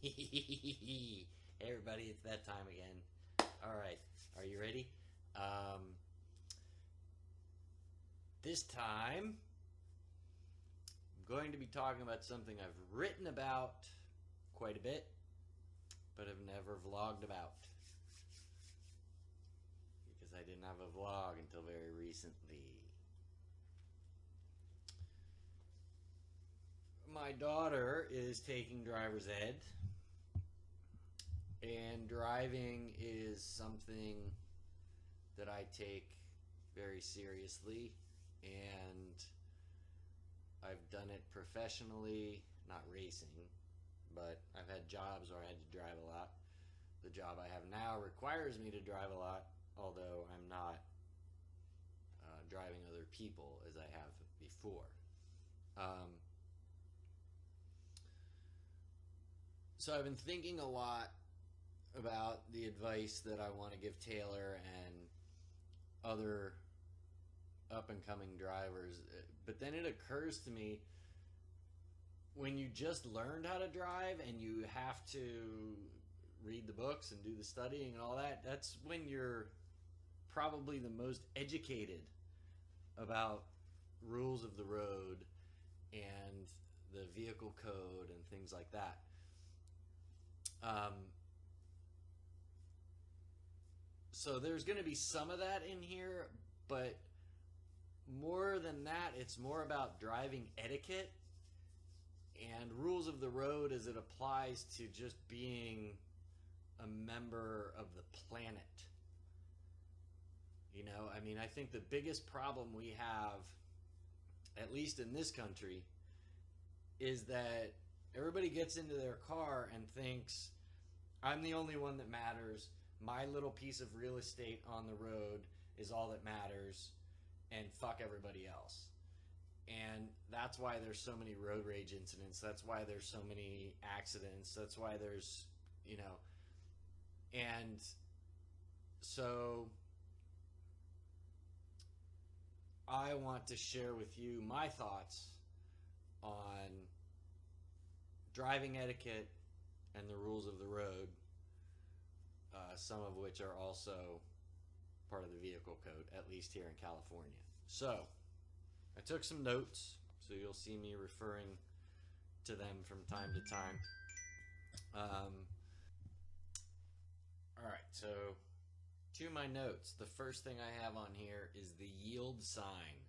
Hey everybody, it's that time again. All right, are you ready? This time, I'm going to be talking about something I've written about quite a bit, but have never vlogged about because I didn't have a vlog until very recently. My daughter is taking driver's ed, and driving is something that I take very seriously, and I've done it professionally, not racing, but I've had jobs where I had to drive a lot. The job I have now requires me to drive a lot, although I'm not driving other people as I have before. So I've been thinking a lot about the advice that I want to give Taylor and other up and coming drivers. But then it occurs to me, when you just learned how to drive and you have to read the books and do the studying and all that, that's when you're probably the most educated about rules of the road and the vehicle code and things like that. So there's going to be some of that in here, but more than that, it's more about driving etiquette and rules of the road as it applies to just being a member of the planet. You know, I mean, I think the biggest problem we have, at least in this country, is that everybody gets into their car and thinks, I'm the only one that matters. My little piece of real estate on the road is all that matters, and fuck everybody else. And that's why there's so many road rage incidents. That's why there's so many accidents. That's why there's, you know, and so I want to share with you my thoughts on driving etiquette and the rules of the road, some of which are also part of the vehicle code, at least here in California. So I took some notes, so you'll see me referring to them from time to time. All right, so to my notes, the first thing I have on here is the yield sign.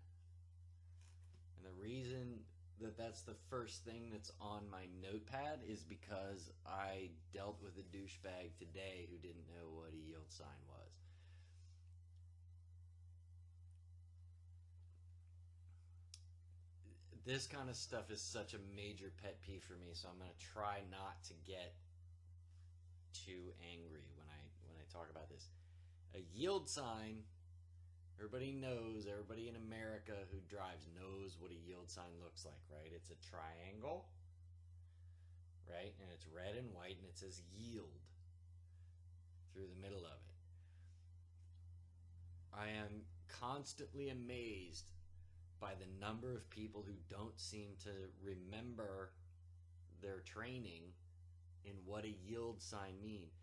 And the reason that that's the first thing that's on my notepad is because I dealt with a douchebag today who didn't know what a yield sign was. This kind of stuff is such a major pet peeve for me, so I'm going to try not to get too angry when I talk about this. A yield sign, everybody knows, everybody in America who drives knows what a yield sign looks like, right? It's a triangle, right? And it's red and white, and it says yield through the middle of it. I am constantly amazed by the number of people who don't seem to remember their training in what a yield sign means.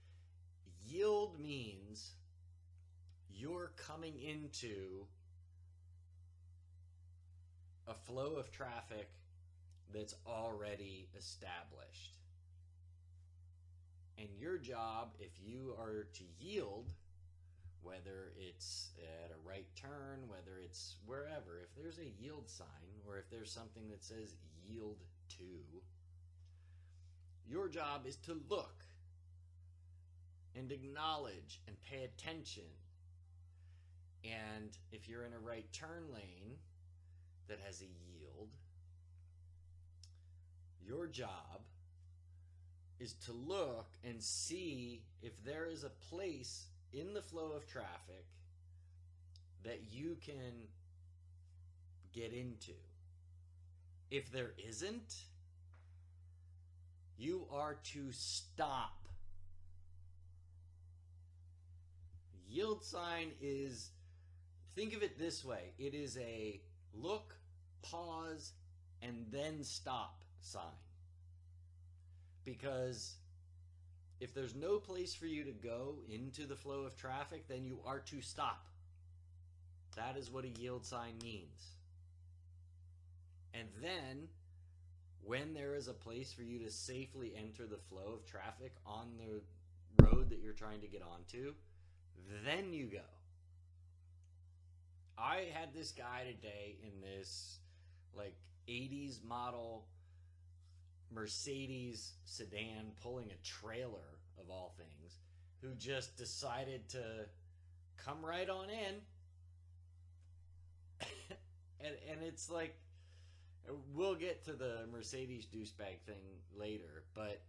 Yield means you're coming into a flow of traffic that's already established. And your job, if you are to yield, whether it's at a right turn, whether it's wherever, if there's a yield sign or if there's something that says yield to, your job is to look and acknowledge and pay attention. And if you're in a right turn lane that has a yield, your job is to look and see if there is a place in the flow of traffic that you can get into. If there isn't, you are to stop. Yield sign is, think of it this way, it is a look, pause, and then stop sign. Because If there's no place for you to go into the flow of traffic, then you are to stop. That is what a yield sign means. And then, when there is a place for you to safely enter the flow of traffic on the road that you're trying to get onto, then you go. I had this guy today in this like 80s model Mercedes sedan pulling a trailer of all things, who just decided to come right on in. and it's like, we'll get to the Mercedes douchebag thing later, but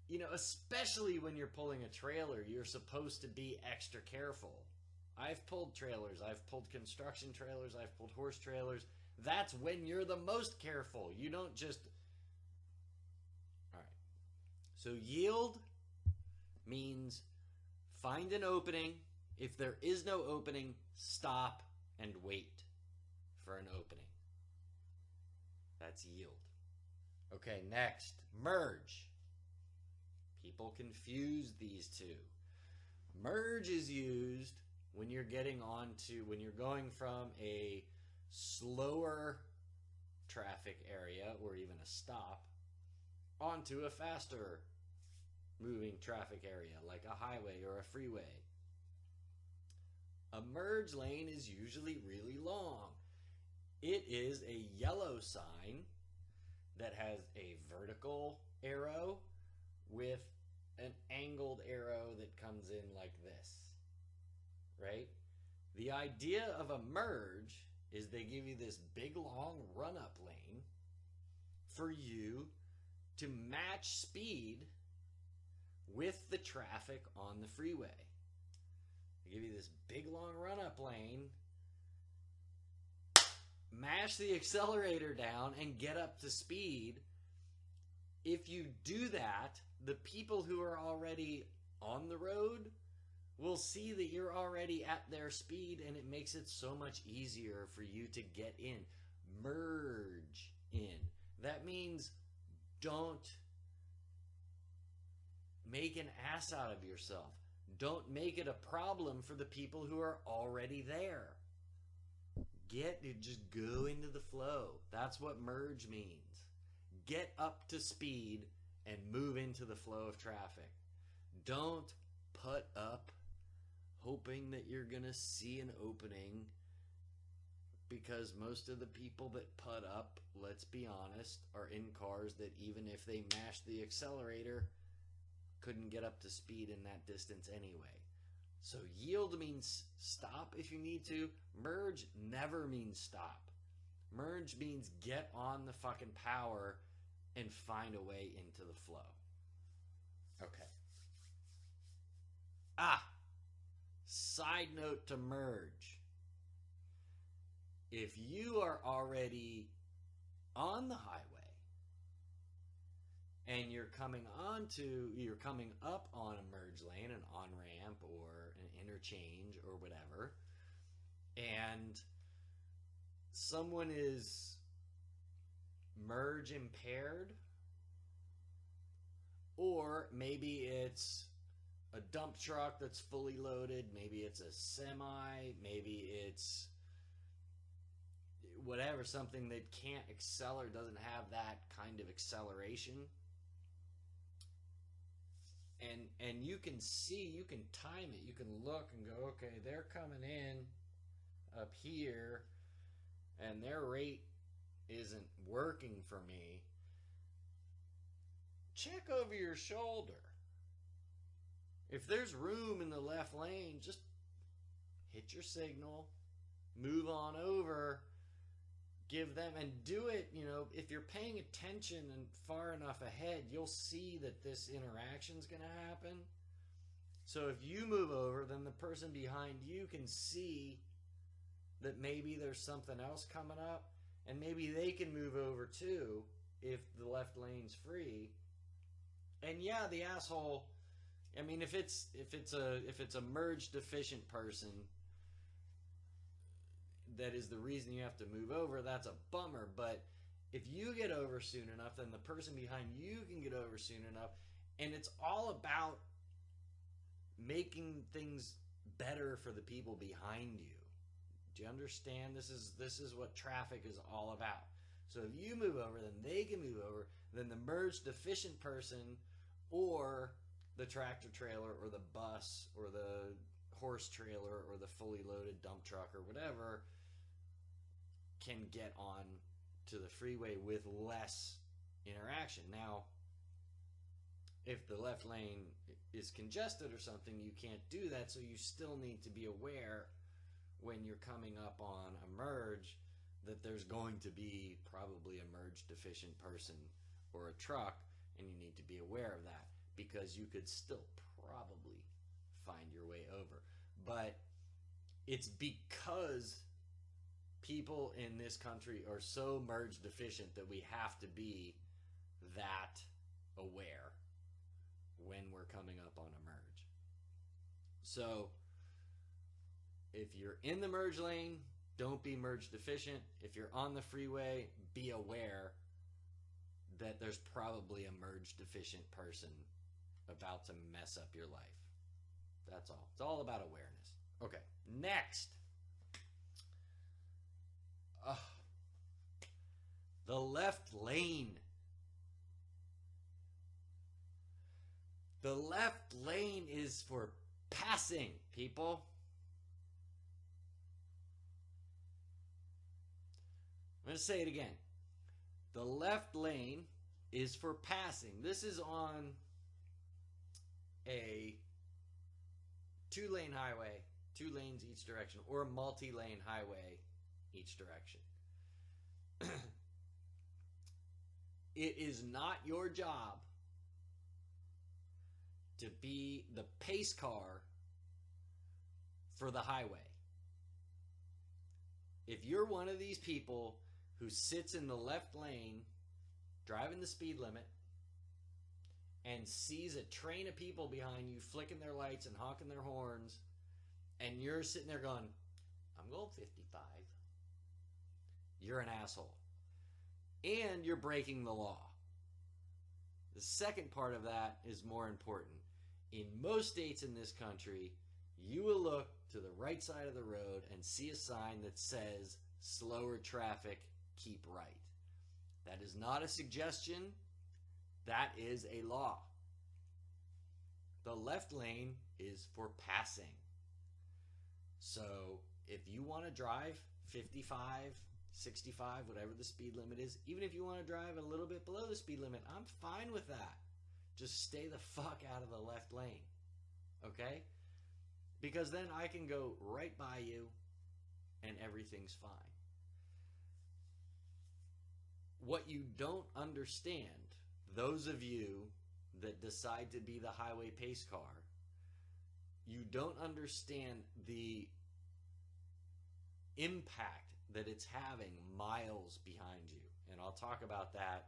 you know, especially when you're pulling a trailer, you're supposed to be extra careful. I've pulled trailers, I've pulled construction trailers, I've pulled horse trailers. That's when you're the most careful. You don't just... All right. So yield means find an opening. If there is no opening, stop and wait for an opening. That's yield. Okay, next, merge. People confuse these two. Merge is used when you're when you're going from a slower traffic area or even a stop onto a faster moving traffic area like a highway or a freeway. A merge lane is usually really long. It is a yellow sign that has a vertical arrow with an angled arrow that comes in like this, right? The idea of a merge is they give you this big long run-up lane for you to match speed with the traffic on the freeway. They give you this big long run-up lane, mash the accelerator down and get up to speed. If you do that, the people who are already on the road will see that you're already at their speed, and it makes it so much easier for you to get in. Merge in. That means don't make an ass out of yourself. Don't make it a problem for the people who are already there. Just go into the flow. That's what merge means. Get up to speed and move into the flow of traffic. Don't put up hoping that you're going to see an opening, because most of the people that put up, let's be honest, are in cars that even if they mashed the accelerator, couldn't get up to speed in that distance anyway. So yield means stop if you need to. Merge never means stop. Merge means get on the fucking power and find a way into the flow. Okay. Side note to merge. If you are already on the highway and you're coming up on a merge lane, an on-ramp or an interchange or whatever, and someone is merge impaired, or maybe it's a dump truck that's fully loaded, maybe it's a semi, maybe it's whatever, something that can't accelerate, doesn't have that kind of acceleration. And you can see, you can time it, you can look and go, okay, they're coming in up here and their rate isn't working for me. Check over your shoulder. If there's room in the left lane, just hit your signal, move on over, give them, and do it, you know, if you're paying attention and far enough ahead, you'll see that this interaction's going to happen. So if you move over, then the person behind you can see that maybe there's something else coming up, and maybe they can move over too if the left lane's free. And yeah, the asshole, I mean, if it's a merge deficient person that is the reason you have to move over, that's a bummer. But if you get over soon enough, then the person behind you can get over soon enough, And it's all about making things better for the people behind you. Do you understand? This is what traffic is all about. So if you move over, then they can move over. Then the merge deficient person, or the tractor trailer, or the bus, or the horse trailer, or the fully loaded dump truck, or whatever, can get on to the freeway with less interaction. Now, if the left lane is congested or something, you can't do that, so you still need to be aware when you're coming up on a merge that there's going to be probably a merge deficient person or a truck, and you need to be aware of that, because you could still probably find your way over. But it's because people in this country are so merge deficient that we have to be that aware when we're coming up on a merge. So if you're in the merge lane, don't be merge deficient. If you're on the freeway, be aware that there's probably a merge deficient person about to mess up your life. That's all. It's all about awareness. Okay, next. The left lane. The left lane is for passing, people. I'm going to say it again. The left lane is for passing. This is on a 2-lane highway, 2 lanes each direction, or a multi-lane highway each direction. It is not your job to be the pace car for the highway. If you're one of these people who sits in the left lane driving the speed limit and sees a train of people behind you flicking their lights and honking their horns, and you're sitting there going, I'm going 55, you're an asshole. And you're breaking the law. The second part of that is more important. In most states in this country, you will look to the right side of the road and see a sign that says, slower traffic, keep right. That is not a suggestion. That is a law. The left lane is for passing. So if you want to drive 55, 65, whatever the speed limit is, even if you want to drive a little bit below the speed limit, I'm fine with that. Just stay the fuck out of the left lane. Okay? Because then I can go right by you and everything's fine. What you don't understand, those of you that decide to be the highway pace car, you don't understand the impact that it's having miles behind you. And I'll talk about that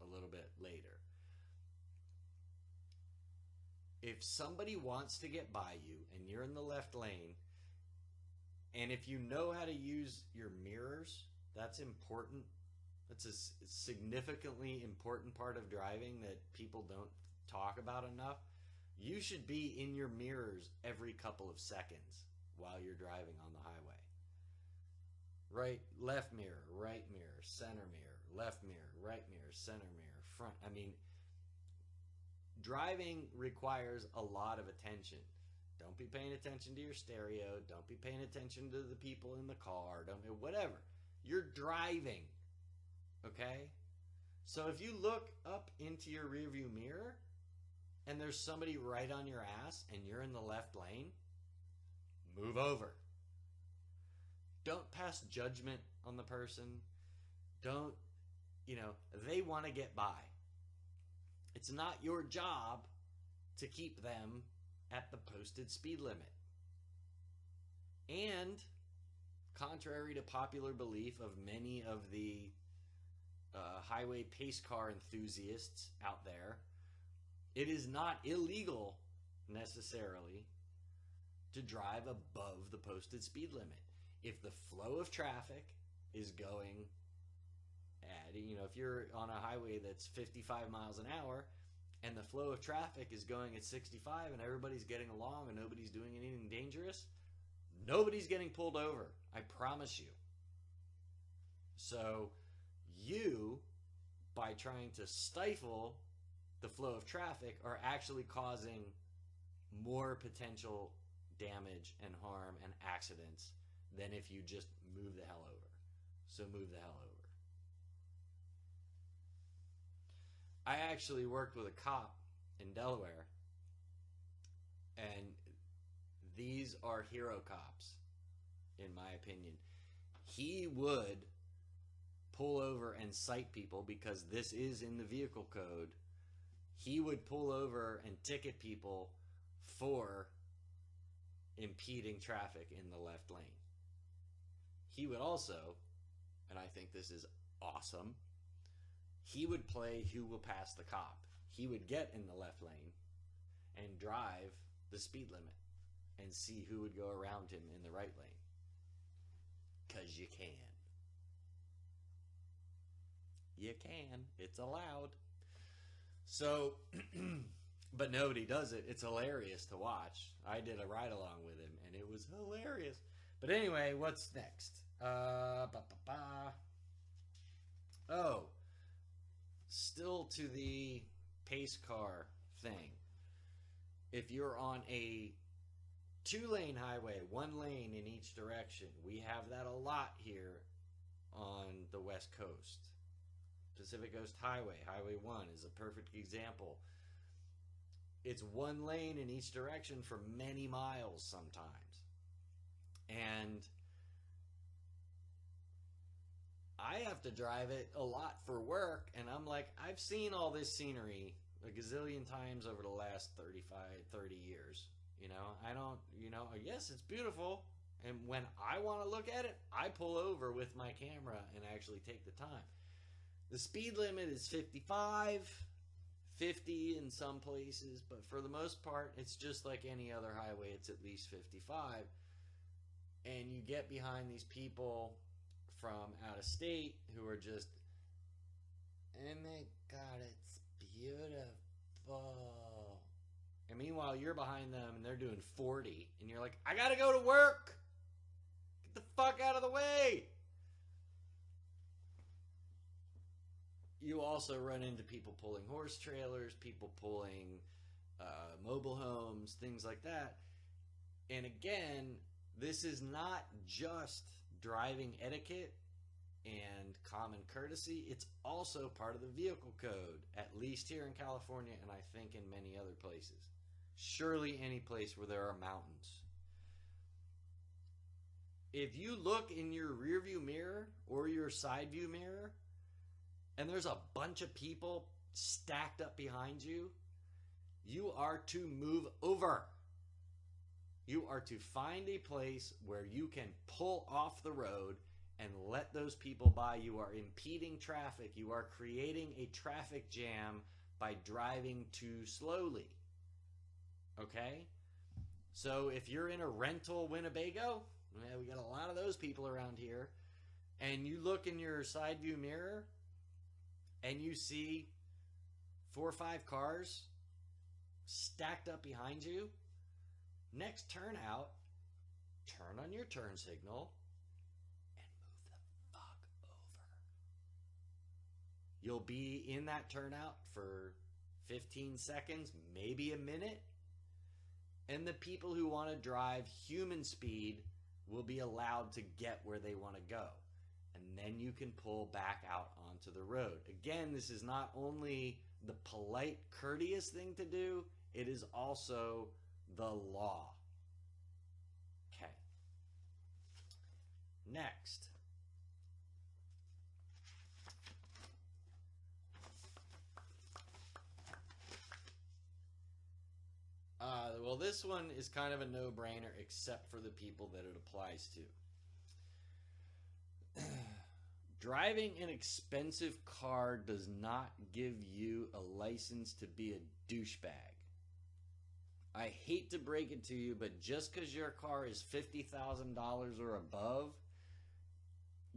a little bit later. If somebody wants to get by you and you're in the left lane, and if you know how to use your mirrors, that's important. That's a significantly important part of driving that people don't talk about enough. You should be in your mirrors every couple of seconds while you're driving on the highway. Right, left mirror, right mirror, center mirror, left mirror, right mirror, center mirror, front. I mean, driving requires a lot of attention. Don't be paying attention to your stereo. Don't be paying attention to the people in the car. Don't be, whatever. You're driving, okay? So if you look up into your rearview mirror and there's somebody right on your ass and you're in the left lane, move over. Don't pass judgment on the person. Don't, they want to get by. It's not your job to keep them at the posted speed limit. And contrary to popular belief of many of the highway pace car enthusiasts out there, it is not illegal necessarily to drive above the posted speed limit. If the flow of traffic is going at, if you're on a highway that's 55 miles an hour and the flow of traffic is going at 65 and everybody's getting along and nobody's doing anything dangerous, nobody's getting pulled over. I promise you. So you, by trying to stifle the flow of traffic, are actually causing more potential damage and harm and accidents than if you just move the hell over. So move the hell over. I actually worked with a cop in Delaware, and these are hero cops, in my opinion. He would pull over and cite people because this is in the vehicle code. He would pull over and ticket people for impeding traffic in the left lane. He would also, and I think this is awesome, he would play who will pass the cop. He would get in the left lane and drive the speed limit and see who would go around him in the right lane. 'Cause you can. You can. It's allowed. So, but nobody does it. It's hilarious to watch. I did a ride along with him, and it was hilarious. But anyway, what's next? Oh, still to the pace car thing. If you're on a 2-lane highway, 1 lane in each direction, we have that a lot here on the West Coast. Pacific Coast Highway, Highway 1 is a perfect example. It's 1 lane in each direction for many miles sometimes. And I have to drive it a lot for work, and I'm like, I've seen all this scenery a gazillion times over the last 30 years. You know, I don't, yes, it's beautiful. And when I want to look at it, I pull over with my camera and actually take the time. The speed limit is 55, 50 in some places, but for the most part, it's just like any other highway. It's at least 55. And you get behind these people from out of state who are just, oh my God, it's beautiful. And meanwhile, you're behind them and they're doing 40. And you're like, I gotta go to work. Get the fuck out of the way. You also run into people pulling horse trailers, people pulling mobile homes, things like that. And again, this is not just driving etiquette and common courtesy. It's also part of the vehicle code, at least here in California, and I think in many other places. Surely any place where there are mountains. If you look in your rear view mirror or your side view mirror, and there's a bunch of people stacked up behind you, you are to move over. You are to find a place where you can pull off the road and let those people by. You are impeding traffic. You are creating a traffic jam by driving too slowly. Okay? So if you're in a rental Winnebago, we got a lot of those people around here, and you look in your side view mirror and you see 4 or 5 cars stacked up behind you, next turn out, turn on your turn signal and move the fuck over. You'll be in that turnout for 15 seconds, maybe a minute, and the people who want to drive human speed will be allowed to get where they want to go. And then you can pull back out onto the road. Again, this is not only the polite, courteous thing to do, it is also the law. Okay. Next. Well, this one is kind of a no-brainer except for the people that it applies to. Driving an expensive car does not give you a license to be a douchebag. I hate to break it to you, but just because your car is $50,000 or above,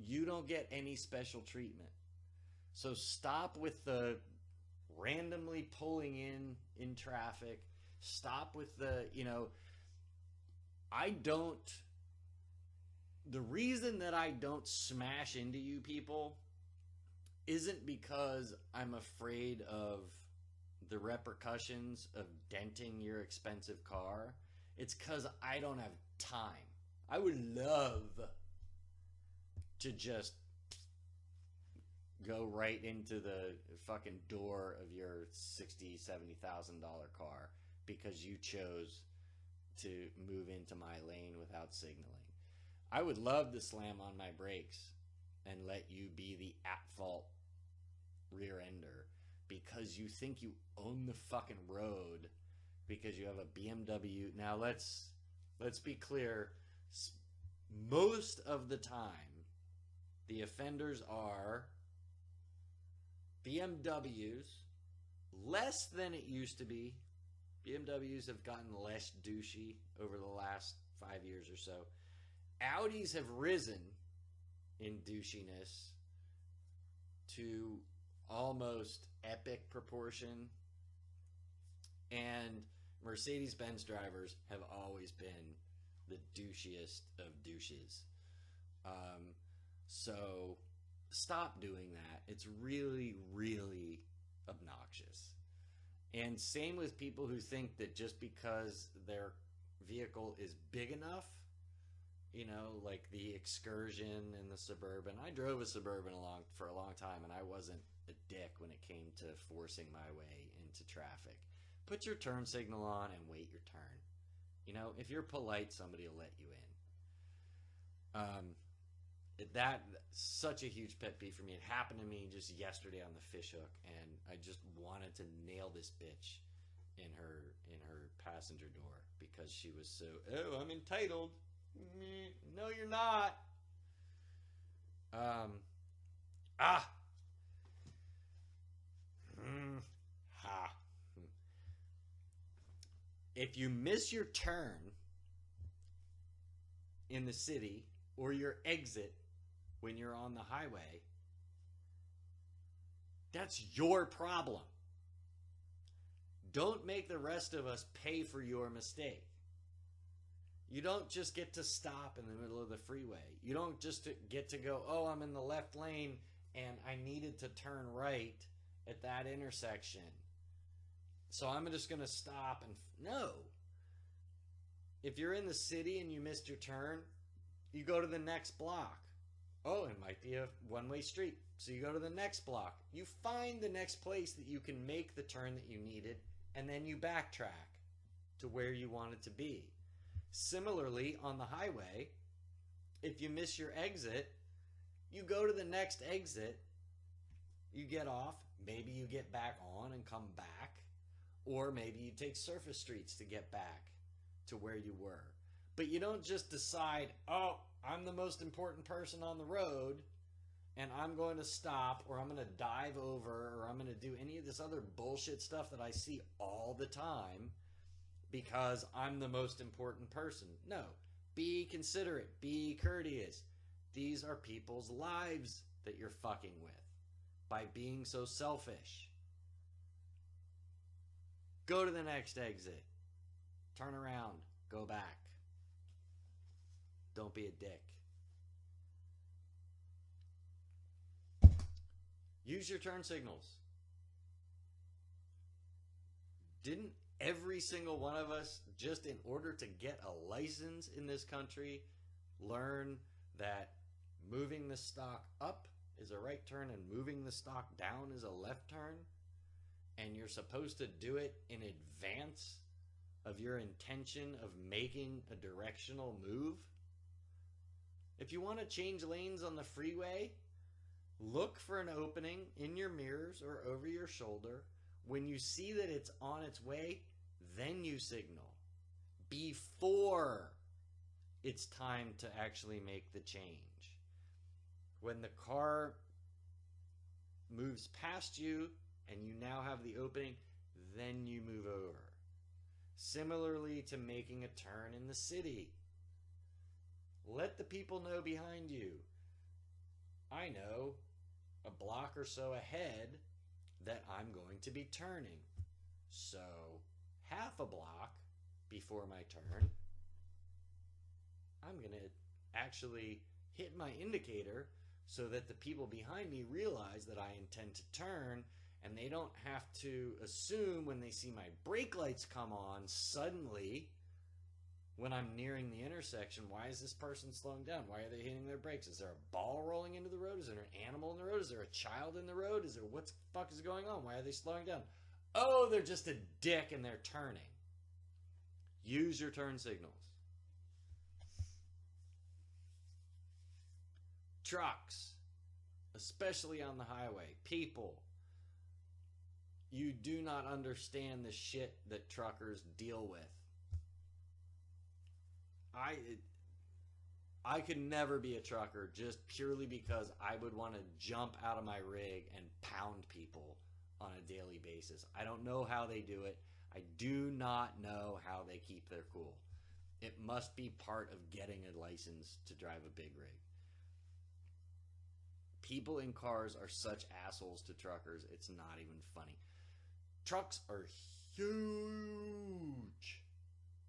you don't get any special treatment. So stop with the randomly pulling in traffic. Stop with the, I don't, the reason that I don't smash into you people isn't because I'm afraid of the repercussions of denting your expensive car. It's because I don't have time. I would love to just go right into the fucking door of your $60,000-$70,000 car because you chose to move into my lane without signaling. I would love to slam on my brakes and let you be the at-fault rear ender because you think you own the fucking road because you have a BMW. Now let's be clear. Most of the time, the offenders are BMWs, less than it used to be. BMWs have gotten less douchey over the last 5 years or so. Audis have risen in douchiness to almost epic proportion. And Mercedes-Benz drivers have always been the douchiest of douches. So stop doing that. It's really, really obnoxious. And same with people who think that just because their vehicle is big enough, like the Excursion and the Suburban. I drove a Suburban for a long time, and I wasn't a dick when it came to forcing my way into traffic. Put your turn signal on and wait your turn. If you're polite, somebody will let you in. That's such a huge pet peeve for me. It happened to me just yesterday on the fishhook, and I just wanted to nail this bitch in her passenger door because she was so, oh, I'm entitled. No, you're not. If you miss your turn in the city or your exit when you're on the highway, that's your problem. Don't make the rest of us pay for your mistake. You don't just get to stop in the middle of the freeway. You don't just get to go, oh, I'm in the left lane and I needed to turn right at that intersection, so I'm just going to stop. And no. If you're in the city and you missed your turn, you go to the next block. Oh, it might be a one-way street, so you go to the next block. You find the next place that you can make the turn that you needed, and then you backtrack to where you wanted to be. Similarly, on the highway, if you miss your exit, you go to the next exit, you get off, maybe you get back on and come back, or maybe you take surface streets to get back to where you were. But you don't just decide, oh, I'm the most important person on the road, and I'm going to stop, or I'm going to dive over, or I'm going to do any of this other bullshit stuff that I see all the time because I'm the most important person. No. Be considerate. Be courteous. These are people's lives that you're fucking with by being so selfish. Go to the next exit. Turn around. Go back. Don't be a dick. Use your turn signals. Didn't every single one of us, just in order to get a license in this country, learn that moving the stock up is a right turn and moving the stock down is a left turn? And you're supposed to do it in advance of your intention of making a directional move? If you want to change lanes on the freeway, look for an opening in your mirrors or over your shoulder. When you see that it's on its way, then you signal before it's time to actually make the change. When the car moves past you and you now have the opening, then you move over. Similarly to making a turn in the city. Let the people know behind you. I know, a block or so ahead, that I'm going to be turning. So, half a block before my turn, I'm going to actually hit my indicator so that the people behind me realize that I intend to turn, and they don't have to assume when they see my brake lights come on suddenly when I'm nearing the intersection, why is this person slowing down? Why are they hitting their brakes? Is there a ball rolling into the road? Is there an animal in the road? Is there a child in the road? Is there what the fuck is going on? Why are they slowing down? Oh, they're just a dick and they're turning. Use your turn signals. Trucks, especially on the highway, people, you do not understand the shit that truckers deal with. I could never be a trucker just purely because I would want to jump out of my rig and pound people on a daily basis. I don't know how they do it. I do not know how they keep their cool. It must be part of getting a license to drive a big rig. People in cars are such assholes to truckers, it's not even funny. Trucks are huge.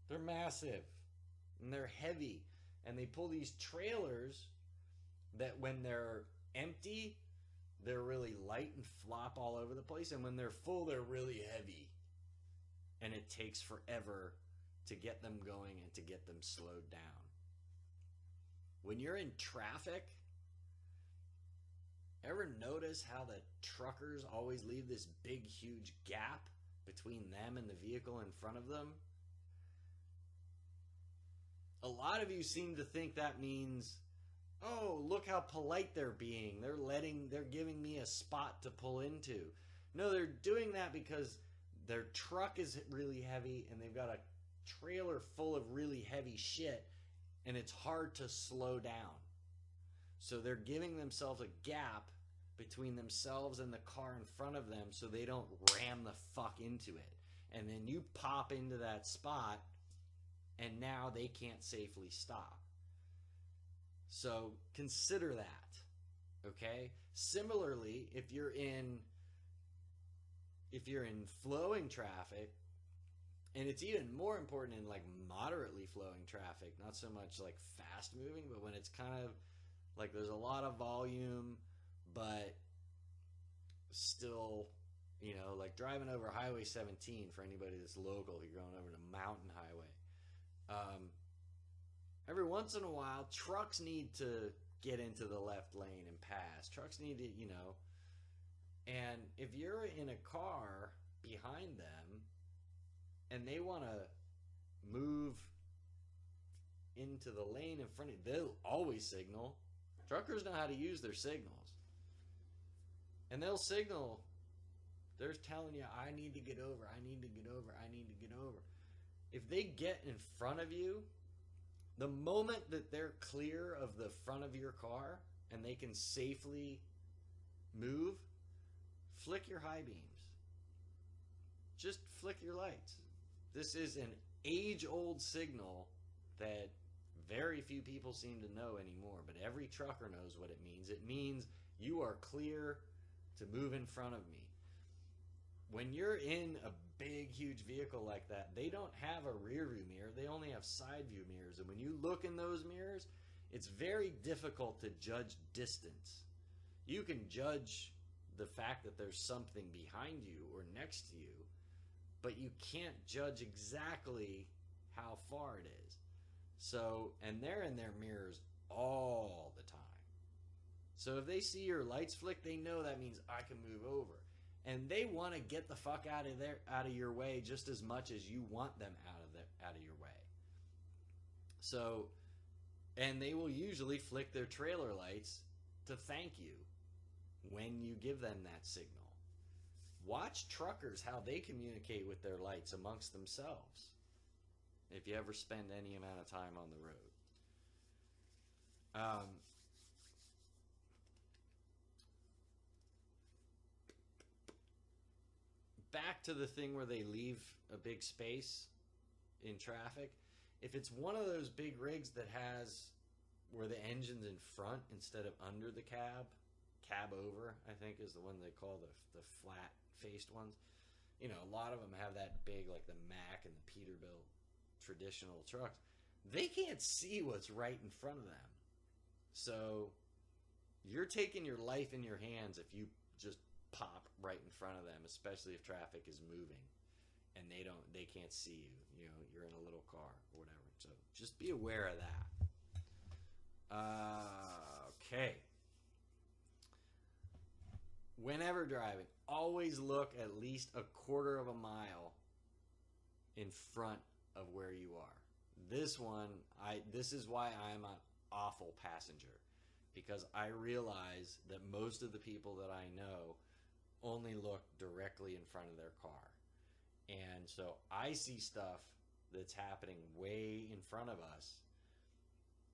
They're massive. And they're heavy. And they pull these trailers that when they're empty, they're really light and flop all over the place. And when they're full, they're really heavy. And it takes forever to get them going and to get them slowed down. When you're in traffic, ever notice how the truckers always leave this big, huge gap between them and the vehicle in front of them? A lot of you seem to think that means, oh, look how polite they're being. They're giving me a spot to pull into. No, they're doing that because their truck is really heavy and they've got a trailer full of really heavy shit and it's hard to slow down. So they're giving themselves a gap between themselves and the car in front of them so they don't ram the fuck into it. And then you pop into that spot and now they can't safely stop. So consider that, okay? Similarly, if you're in flowing traffic, and it's even more important in like moderately flowing traffic, not so much like fast moving, but when it's kind of like there's a lot of volume, but still, you know, like driving over Highway 17 for anybody that's local, you're going over the mountain highway. Every once in a while, trucks need to get into the left lane and pass. Trucks need to, you know, and if you're in a car behind them and they want to move into the lane in front of you, they'll always signal. Truckers know how to use their signals. And they'll signal. They're telling you, I need to get over, I need to get over, I need to get over. If they get in front of you, the moment that they're clear of the front of your car and they can safely move, flick your high beams. Just flick your lights. This is an age-old signal that very few people seem to know anymore, but every trucker knows what it means. It means you are clear to move in front of me. When you're in a big, huge vehicle like that, they don't have a rear view mirror. They only have side view mirrors. And when you look in those mirrors, it's very difficult to judge distance. You can judge the fact that there's something behind you or next to you, but you can't judge exactly how far it is. So, and they're in their mirrors all the time. So if they see your lights flick, they know that means I can move over. And they want to get the fuck out of your way just as much as you want them out of your way. So, and they will usually flick their trailer lights to thank you when you give them that signal. Watch truckers, how they communicate with their lights amongst themselves, if you ever spend any amount of time on the road. Back to the thing where they leave a big space in traffic. If it's one of those big rigs that has where the engine's in front instead of under the cab over, I think is the one they call the flat faced ones. You know, a lot of them have that big, like the Mack and the Peterbilt traditional trucks. They can't see what's right in front of them. So you're taking your life in your hands if you just pop right in front of them, especially if traffic is moving and they can't see you. You know, you're in a little car or whatever. So just be aware of that. Okay. Whenever driving, always look at least a quarter of a mile in front of where you are. This is why I'm an awful passenger, because I realize that most of the people that I know only look directly in front of their car. And so I see stuff that's happening way in front of us,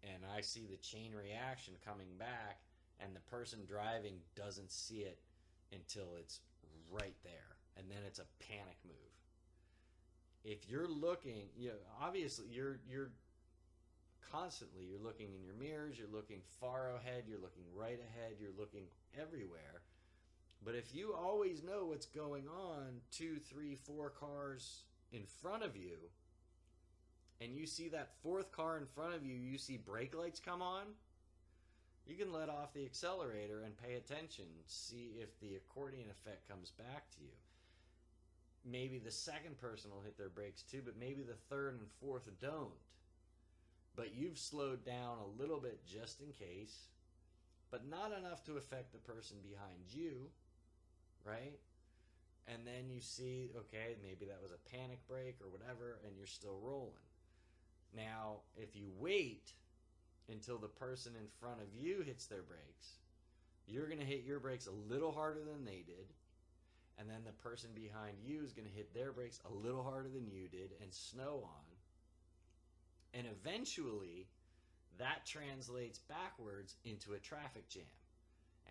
and I see the chain reaction coming back, and the person driving doesn't see it until it's right there, and then it's a panic move. If you're looking, you know, obviously you're constantly, you're looking in your mirrors, you're looking far ahead, you're looking right ahead, you're looking everywhere. But if you always know what's going on 2, 3, 4 cars in front of you, and you see that fourth car in front of you, you see brake lights come on, you can let off the accelerator and pay attention, see if the accordion effect comes back to you. Maybe the second person will hit their brakes too, but maybe the third and fourth don't. But you've slowed down a little bit just in case, but not enough to affect the person behind you, right? And then you see, okay, maybe that was a panic brake or whatever, and you're still rolling. Now, if you wait until the person in front of you hits their brakes, you're going to hit your brakes a little harder than they did, and then the person behind you is going to hit their brakes a little harder than you did, and snow on. And eventually, that translates backwards into a traffic jam.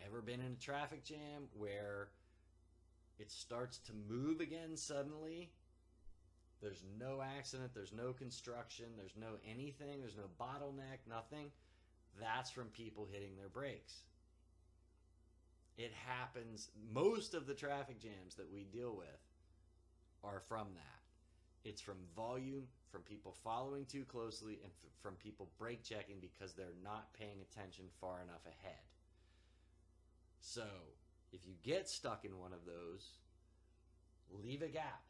Ever been in a traffic jam where it starts to move again suddenly? There's no accident, there's no construction, there's no anything, there's no bottleneck, nothing. That's from people hitting their brakes. It happens, most of the traffic jams that we deal with are from that. It's from volume, from people following too closely, and from people brake checking because they're not paying attention far enough ahead. So, if you get stuck in one of those, leave a gap,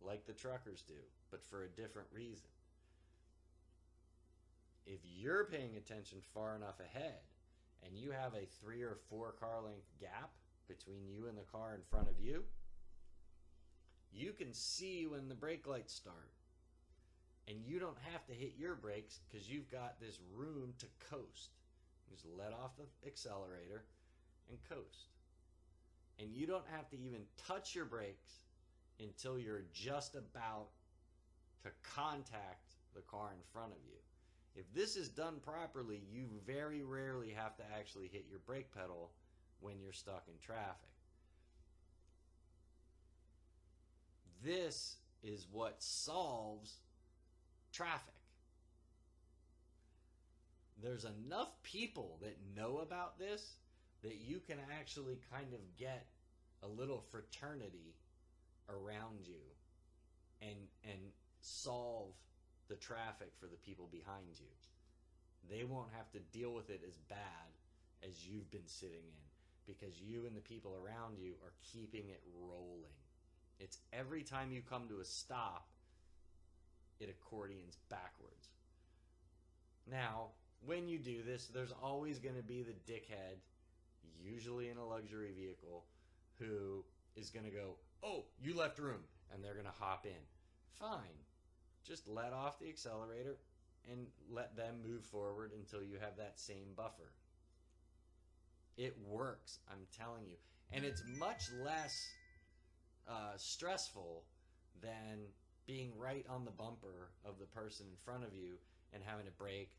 like the truckers do, but for a different reason. If you're paying attention far enough ahead, and you have a 3 or 4 car length gap between you and the car in front of you, you can see when the brake lights start. And you don't have to hit your brakes because you've got this room to coast. You just let off the accelerator and coast. And you don't have to even touch your brakes until you're just about to contact the car in front of you. If this is done properly, you very rarely have to actually hit your brake pedal when you're stuck in traffic. This is what solves traffic. There's enough people that know about this that you can actually kind of get a little fraternity around you and solve the traffic for the people behind you. They won't have to deal with it as bad as you've been sitting in because you and the people around you are keeping it rolling. It's every time you come to a stop, it accordions backwards. Now, when you do this, there's always going to be the dickhead, usually in a luxury vehicle, who is going to go, oh, you left room, and they're going to hop in. Fine. Just let off the accelerator and let them move forward until you have that same buffer. It works, I'm telling you. And it's much less stressful than being right on the bumper of the person in front of you and having to brake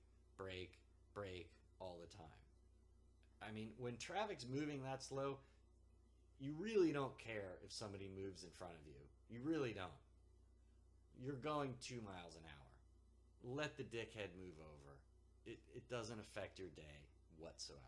all the time. I mean, when traffic's moving that slow, you really don't care if somebody moves in front of you. You really don't. You're going 2 miles an hour. Let the dickhead move over. It doesn't affect your day whatsoever.